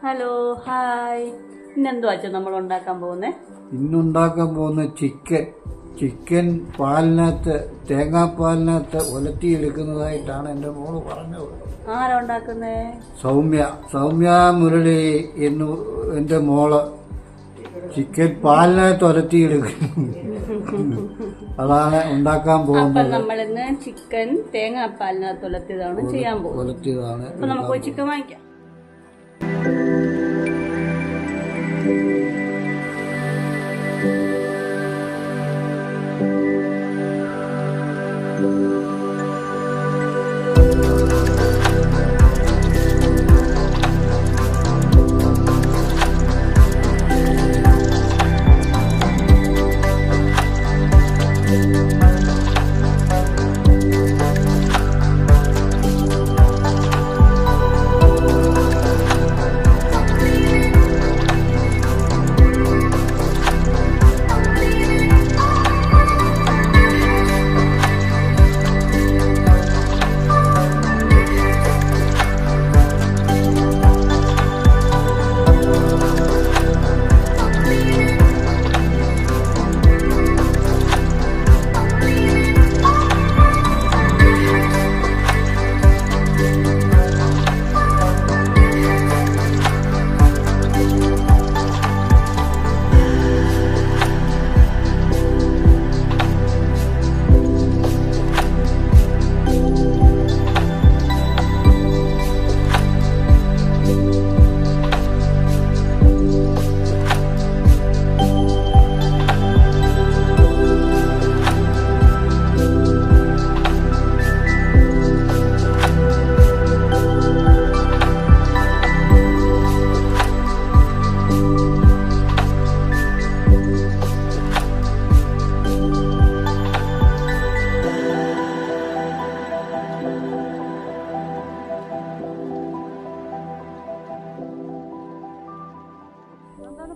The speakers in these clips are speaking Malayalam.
Hello, hi. ഇന്നെന്തോ അച്ഛൻ നമ്മൾ ഉണ്ടാക്കാൻ പോകുന്നേ? ഇന്നുണ്ടാക്കാൻ പോകുന്ന ചിക്കൻ പാലിനകത്ത്, തേങ്ങാപ്പാലിനകത്ത് ഉലത്തിയെടുക്കുന്നതായിട്ടാണ് എൻ്റെ മോള് പറഞ്ഞത്. ആരാ ഉണ്ടാക്കുന്നേ? സൗമ്യ മുരളി എന്ന് എൻ്റെ മോള് ചിക്കൻ പാലിനകത്ത് ഉലത്തിയെടുക്കുന്നു. അതാണ് ഉണ്ടാക്കാൻ പോകുന്നത്. നമ്മളിന്ന് ചിക്കൻ തേങ്ങാപ്പാലിനകത്ത് ഉലത്തിയതാണ് ചെയ്യാൻ പോകുന്നത്. അപ്പൊ നമുക്ക് ചിക്കൻ വാങ്ങിക്കാം.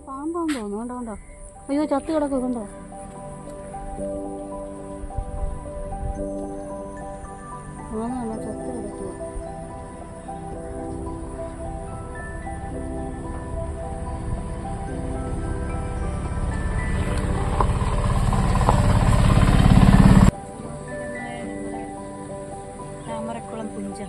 പാമ്പാന്ന് തോന്നുന്നു. കണ്ടോ, അയ്യോ, ചത്ത് കിടക്കും. കണ്ടോ, ആണോ, ചത്ത് കിടക്കുക. താമരക്കുളം പുഞ്ച.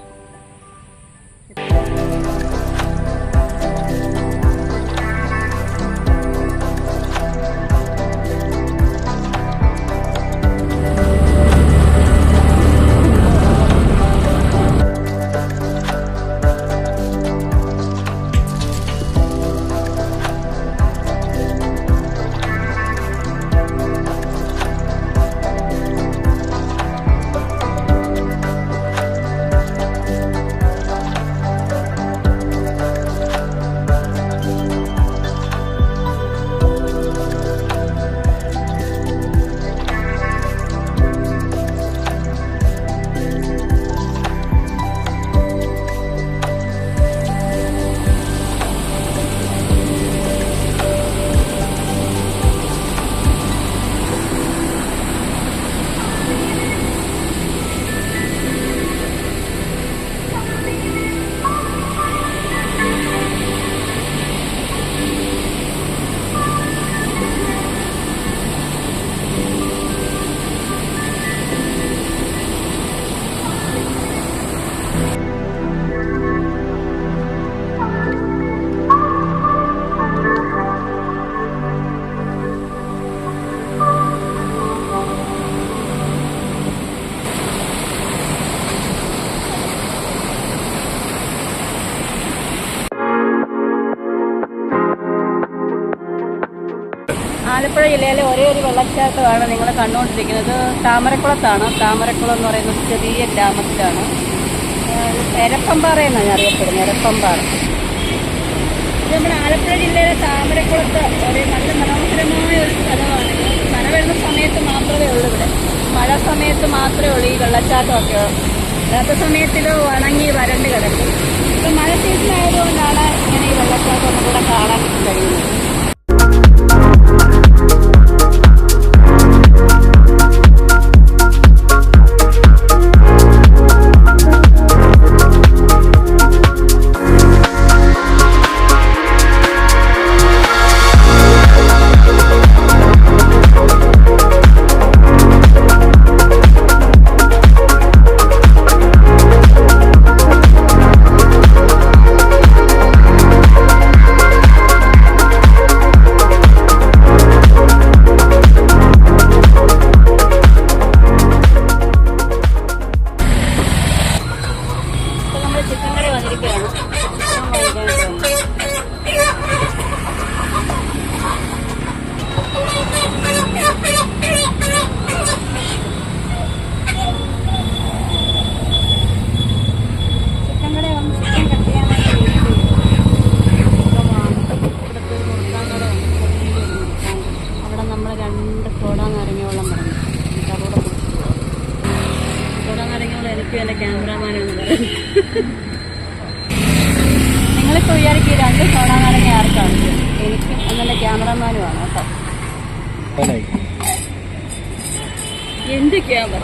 ആലപ്പുഴ ജില്ലയിലെ ഒരേ ഒരു വെള്ളച്ചാട്ടമാണ് നിങ്ങൾ കണ്ടുകൊണ്ടിരിക്കുന്നത്. താമരക്കുളത്താണ്. താമരക്കുളം എന്ന് പറയുന്നത് ചെറിയ ഗ്രാമത്തിലാണ്. എരപ്പംപാറ എന്നാണ് അറിയപ്പെടുന്നത്. എരപ്പംപാറ. ഇത് നമ്മുടെ ആലപ്പുഴ ജില്ലയിലെ താമരക്കുളത്ത് ഒരു നല്ല മനോഹരമായ ഒരു സ്ഥലമാണ്. മഴ വരുന്ന സമയത്ത് മാത്രമേ ഉള്ളൂ ഇവിടെ. മഴ സമയത്ത് മാത്രമേ ഉള്ളൂ ഈ വെള്ളച്ചാട്ടമൊക്കെ. അല്ലാത്ത സമയത്ത് ഇത് ഉണങ്ങി വരണ്ട് കിടക്കും. ഇപ്പം മഴ സീസൺ ആയതുകൊണ്ടാണ് ഇങ്ങനെ ഈ വെള്ളച്ചാട്ടം ഇവിടെ കാണാൻ കഴിയുന്നത്. എനിക്കും എൻ്റെ ക്യാമറാമാനും എന്ന് പറയുന്നത്. നിങ്ങളിപ്പോൾ വിചാരിക്കും 2 സോഡ നാരങ്ങ ആർക്കാണ്? എനിക്കും എന്നെ ക്യാമറാമാനുമാണ് കേട്ടോ. എൻ്റെ ക്യാമറ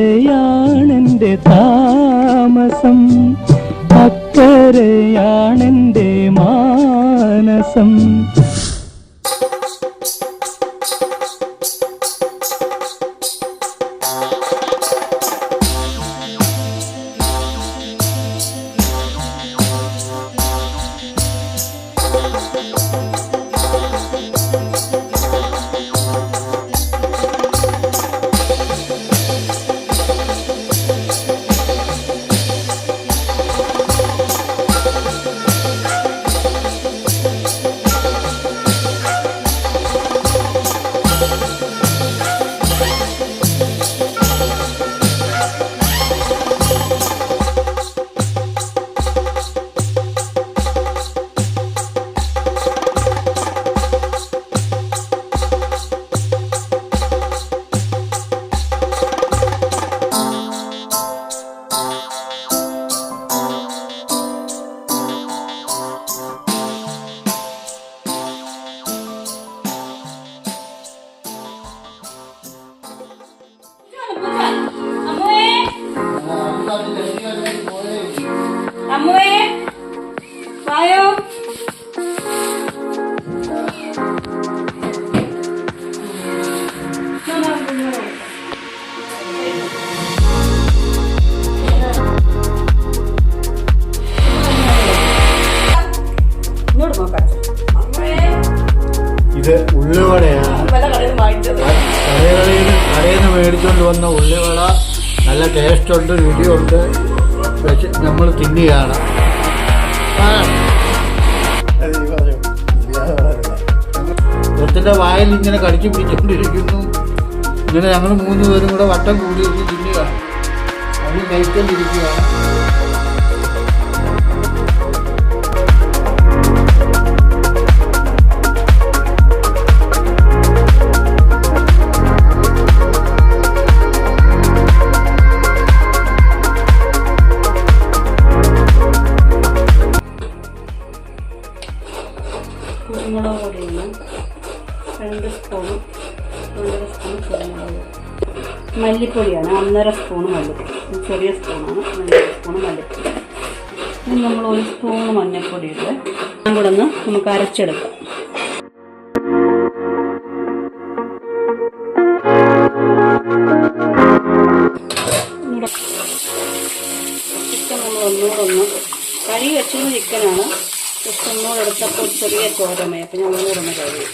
ഇക്കരയാണെന്റെ താമസം, അക്കരയാണെന്റെ മാനസം. അമ്മുവേ വായോ. ഇത് ഉള്ളിവടയാണ്. കടയിൽ നിന്ന് മേടിച്ചുകൊണ്ട് വന്ന ഉള്ളിവട നല്ല ടേസ്റ്റ് ഉണ്ട്, രുചിയുണ്ട്. പക്ഷെ നമ്മൾ തിന്നുകയാണ്. ഒത്തിന്റെ വായിൽ ഇങ്ങനെ കടിച്ചു പിടിച്ചുകൊണ്ടിരിക്കുന്നു. ഇങ്ങനെ ഞങ്ങൾ 3 പേരും കൂടെ വട്ടം കൂടി തിന്നുകയാണ്. അത് കഴിക്കൊണ്ടിരിക്കുകയാണ്. കുരുമുളക് പൊടിയാണ് 2 സ്പൂൺ, 1.5 സ്പൂൺ കുരുമുളക്. മല്ലിപ്പൊടിയാണ് 1.5 സ്പൂൺ മല്ലിപ്പൊടി, ചെറിയ സ്പൂണാണ്. 1.5 സ്പൂൺ മല്ലിപ്പൊടി. ഇനി നമ്മൾ 1 സ്പൂൺ മഞ്ഞൾപ്പൊടി ഇട്ട് എല്ലാം കൂടെ ഒന്ന് നമുക്ക് അരച്ചെടുക്കാം. ചിക്കൻ നമ്മൾ ഒന്നുകൂടെ കഴുകി വെച്ചിരുന്ന ചിക്കനാണ്. ജസ്റ്റ് ഒന്നുകൂടെ എടുത്തപ്പോൾ ചെറിയ ചോരമേ, അപ്പം ഞാൻ ഒന്നുകൂടെ ഒന്ന് കഴുകി.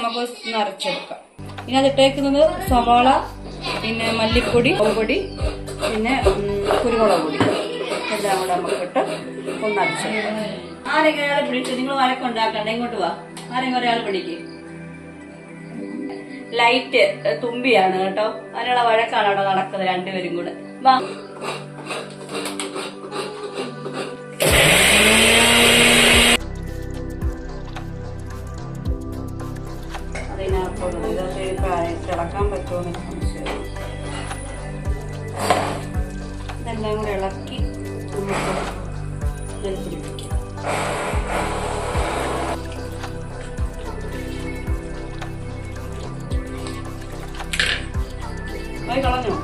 നമുക്ക് നിറച്ചെടുക്കാം. ഇനി അത് ഇട്ടേക്കുന്നത് സവാള, പിന്നെ മല്ലിപ്പൊടി, പൊടി, പിന്നെ കുരുമുളക് പൊടി എല്ലാം കൂടെ നമുക്ക് ഇട്ട് ഒന്ന് അരച്ചെടുക്കാം. ആരെങ്കിലും ഒരാൾ പിടിച്ച് നിങ്ങൾ വഴക്കം ഉണ്ടാക്കണ്ട, ഇങ്ങോട്ട് വാ. ആരെങ്കിലും ഒരാൾ പിടിക്ക്. ലൈറ്റ് തുമ്പിയാണ് കേട്ടോ, അതിനുള്ള വഴക്കാണ് അവിടെ നടക്കുന്നത് രണ്ടുപേരും കൂടെ. വാ. അതിനകത്തോട് ഇളക്കാൻ പറ്റുമോ സംശയം. ഇതെല്ലാം കൂടെ ഇളക്കി നമുക്ക് പിടിപ്പിക്കാം. പോയി കളഞ്ഞോ?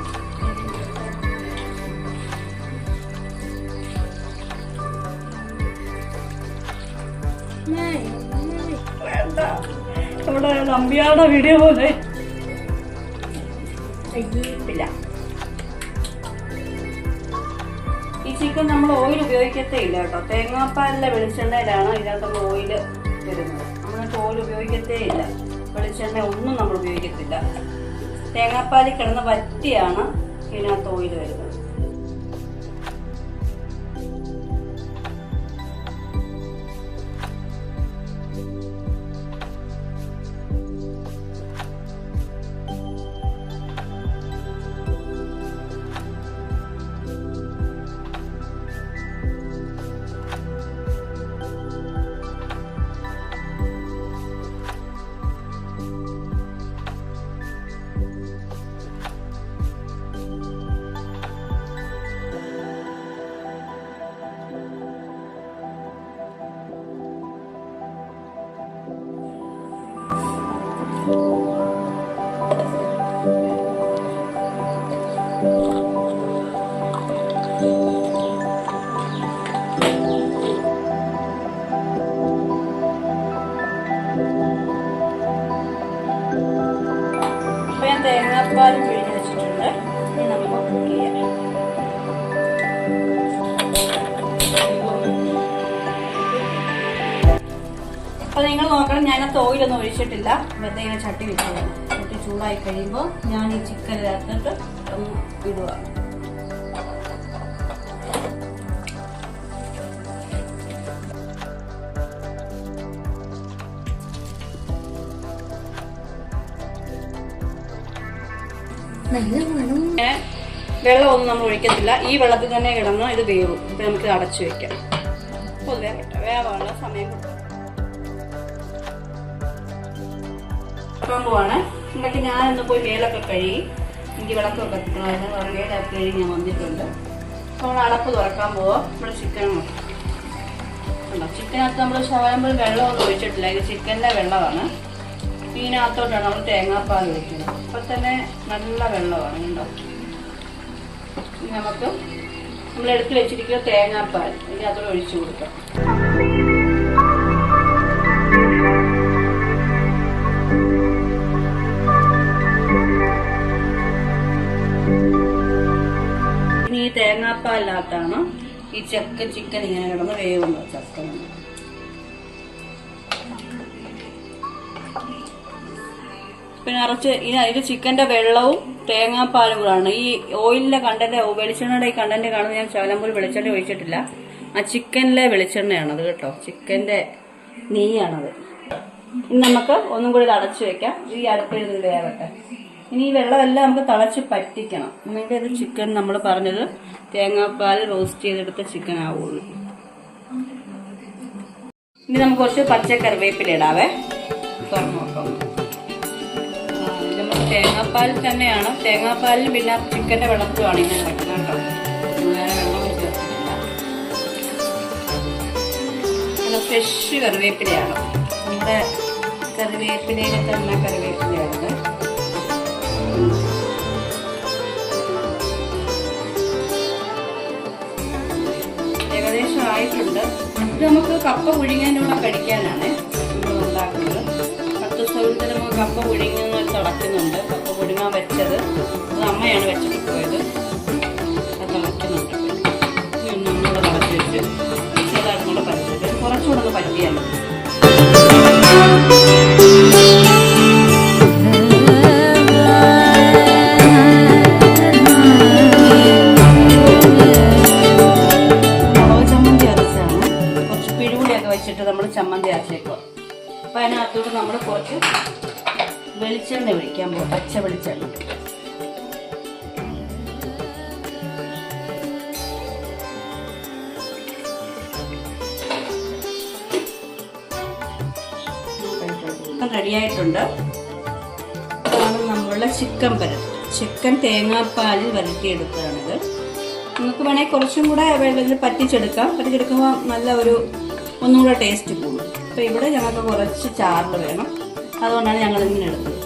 വേണ്ട, ഇവിടെ നമ്പിയാരുടെ വീഡിയോ പോലെ ഇല്ല. ഈ ചിക്കൻ നമ്മൾ ഓയിൽ ഉപയോഗിക്കത്തേ ഇല്ല കേട്ടോ. തേങ്ങാപ്പാലിലെ വെളിച്ചെണ്ണയിലാണ് ഇതിനകത്തുള്ള ഓയിൽ വരുന്നത്. നമ്മളിട്ട് ഓയിൽ ഉപയോഗിക്കത്തേ ഇല്ല. വെളിച്ചെണ്ണ ഒന്നും നമ്മൾ ഉപയോഗിക്കത്തില്ല. തേങ്ങാപ്പാലിൽ കിടന്ന് വറ്റിയാണ് ഇതിനകത്ത് ഓയിൽ വരുന്നത്. തേങ്ങാപ്പാൽ പിഴിഞ്ഞ് വെച്ചിട്ടുണ്ട്. ഇനി നമുക്ക് കുക്ക് ചെയ്യാം. അപ്പോൾ നിങ്ങൾ നോക്കണം, ഞാനകത്ത് ഓയിലൊന്നും ഒഴിച്ചിട്ടില്ല. വെറുതെ ഇങ്ങനെ ചട്ടി വെച്ചതാണ്. ചട്ടി ചൂടായി കഴിയുമ്പോൾ ഞാൻ ഈ ചിക്കൻ ചേർത്തിട്ട് ഒന്ന് ഇടുക. വെള്ളമൊന്നും നമ്മൾ ഒഴിക്കത്തില്ല. ഈ വെള്ളത്തിൽ തന്നെ കിടന്ന് ഇത് വേവും. ഇപ്പൊ നമുക്ക് അടച്ചു വെക്കാം. പൊതുവെ വേവാനുള്ള സമയം പോവാണ്. ഇതൊക്കെ ഞാനൊന്ന് പോയി വേലൊക്കെ കഴുകി എനിക്ക് വിളക്കൊക്കെ കിട്ടണം. അതിന് വേലൊക്കെ കഴുകി ഞാൻ വന്നിട്ടുണ്ട്. നമ്മൾ അടപ്പ് തുറക്കാൻ പോവാം. ഇവിടെ ചിക്കൻ ഉണ്ടോ? ചിക്കനകത്ത് നമ്മൾ ശകലം വെള്ളമൊന്നും ഒഴിച്ചിട്ടില്ല. ഇത് ചിക്കൻ്റെ വെള്ളമാണ്. ഇതിനകത്തോട്ടാണ് നമ്മൾ തേങ്ങാപ്പാൽ ഒഴിക്കുന്നത്. അപ്പൊ തന്നെ നല്ല വെള്ളമാണ്. ഉണ്ടോ? നമുക്ക് നമ്മൾ എടുത്ത് വെച്ചിരിക്കുന്ന തേങ്ങാപ്പാൽ ഇതിനകത്തോട് ഒഴിച്ചു കൊടുക്കാം. ഇനി ഈ തേങ്ങാപ്പാലിനകത്താണ് ഈ ചിക്കൻ ഇങ്ങനെ കിടന്ന് വേവുന്നത്. ചക്ക പിന്നെ നിറച്ച് ഇത് ചിക്കന്റെ വെള്ളവും തേങ്ങാപ്പാലും കൂടാണ്. ഈ ഓയിലിലെ കണ്ടന്റ്, വെളിച്ചെണ്ണയുടെ ഈ കണ്ടന്റ് കാണുന്നത് ഞാൻ ശകലംപോലും വെളിച്ചെണ്ണ ഒഴിച്ചിട്ടില്ല. ആ ചിക്കനിലെ വെളിച്ചെണ്ണയാണത് കേട്ടോ. ചിക്കന്റെ നെയ്യാണത്. ഇനി നമുക്ക് ഒന്നും കൂടി ഇത് അടച്ചു വെക്കാം. ഈ അടുപ്പിൽ ഇത് വേവട്ടെ. ഇനി ഈ വെള്ളമെല്ലാം നമുക്ക് തിളച്ച് പറ്റിക്കണം. എന്നിട്ട് ഇത് ചിക്കൻ നമ്മൾ പറഞ്ഞത് തേങ്ങാപ്പാൽ റോസ്റ്റ് ചെയ്തെടുത്ത ചിക്കൻ ആവുള്ളൂ. ഇനി നമുക്ക് കുറച്ച് പച്ചക്കറിവേപ്പില ഇടാവേ. തുറന്നു നോക്കാം. തേങ്ങാപ്പാൽ തന്നെയാണ്. തേങ്ങാപ്പാലിൽ പിന്നെ ചിക്കൻ്റെ വെള്ളത്തിലാണ് ഇങ്ങനെ വെക്കുന്നത് കേട്ടോ. വേറെ വെള്ളം ചേർത്തിട്ടില്ല. നല്ല ഫ്രഷ് കറിവേപ്പിലയാണ്. നമ്മുടെ കറിവേപ്പിലയിൽ തന്നെ കറിവേപ്പിലയാണ്. ഏകദേശം ആയിട്ടുണ്ട്. ഇത് നമുക്ക് കപ്പ പുഴുങ്ങാൻ്റെ കൂടെ കഴിക്കാനാണ് നമ്മൾ ഉണ്ടാക്കുന്നത്. സൗകര്യത്തിൽ നമുക്ക് കപ്പ പുഴുങ്ങുന്ന തിളയ്ക്കുന്നുണ്ട്. കപ്പ പുഴുങ്ങാൻ വെച്ചത് അത് അമ്മയാണ് വെച്ചിട്ട് പോയത്. അത് തിളയ്ക്കുന്നുണ്ട്. ഒന്നുകൂടെ തിളച്ച് വെച്ച് ചെറുതായിട്ടും കൂടെ പരത്തിട്ട് കുറച്ചുകൂടെ അരച്ചിട്ട് നമ്മൾ ചമ്മന്തി അരച്ചേക്കുക. അപ്പം അതിനകത്തോട്ട് നമ്മൾ കുറച്ച് വെളിച്ചെണ്ണ ഒഴിക്കാൻ പോകും, പച്ച വെളിച്ചെണ്ണ. റെഡിയായിട്ടുണ്ട്. ഇതാണ് നമ്മളുടെ ചിക്കൻ പരട്ട്. ചിക്കൻ തേങ്ങാപ്പാലിൽ വരട്ടിയെടുത്തതാണിത്. നിങ്ങൾക്ക് വേണമെങ്കിൽ കുറച്ചും കൂടെ വെള്ളത്തിൽ പറ്റിച്ചെടുക്കുമ്പോൾ നല്ല ഒന്നും കൂടെ ടേസ്റ്റ് കൂടും. അപ്പോൾ ഇവിടെ ഞങ്ങൾക്ക് കുറച്ച് ചാറിൽ വേണം, അതുകൊണ്ടാണ് ഞങ്ങൾ ഇങ്ങനെ എടുത്തത്.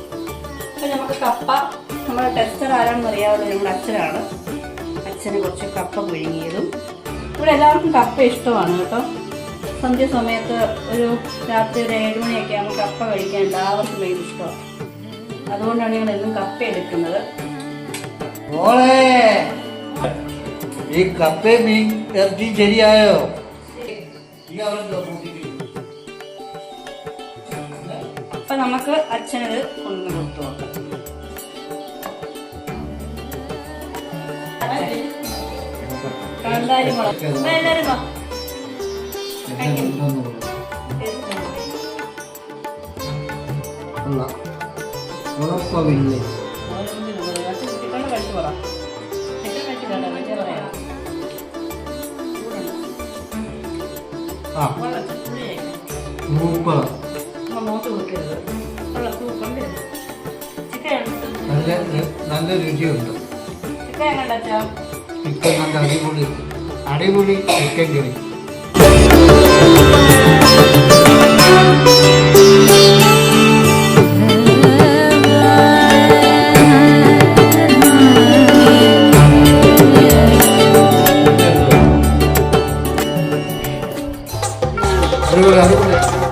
അപ്പോൾ നമുക്ക് കപ്പ, നമ്മുടെ ടെസ്റ്റർ ആരാണെന്ന് അറിയാവുള്ളൂ, ഞങ്ങളുടെ അച്ഛനാണ്. അച്ഛന് കുറച്ച് കപ്പ പുഴുങ്ങിയതും. ഇവിടെ എല്ലാവർക്കും കപ്പ ഇഷ്ടമാണ് കേട്ടോ. സന്ധ്യ സമയത്ത് രാത്രി 7 മണിയൊക്കെ ആകുമ്പോൾ കപ്പ കഴിക്കാൻ എല്ലാവർക്കും ഭയങ്കര ഇഷ്ടമാണ്. അതുകൊണ്ടാണ് ഞങ്ങൾ എന്നും കപ്പ എടുക്കുന്നത്. ഈ കപ്പയും മീൻ ഇറച്ചി ശരിയായോ? അപ്പൊ നമുക്ക് അച്ഛനത് കൊണ്ടു കൊടുത്തു നോക്കാം. കാന്താരി മുളക് എല്ലാവരും ഉറപ്പില്ലേ? കഴിച്ചു പറ. നല്ല രുചിയുണ്ട്. ചിക്കൻ കണ്ടോ? ചിക്കൻ നല്ല അടിപൊളി ചിക്കൻ കറി. അടിപൊളി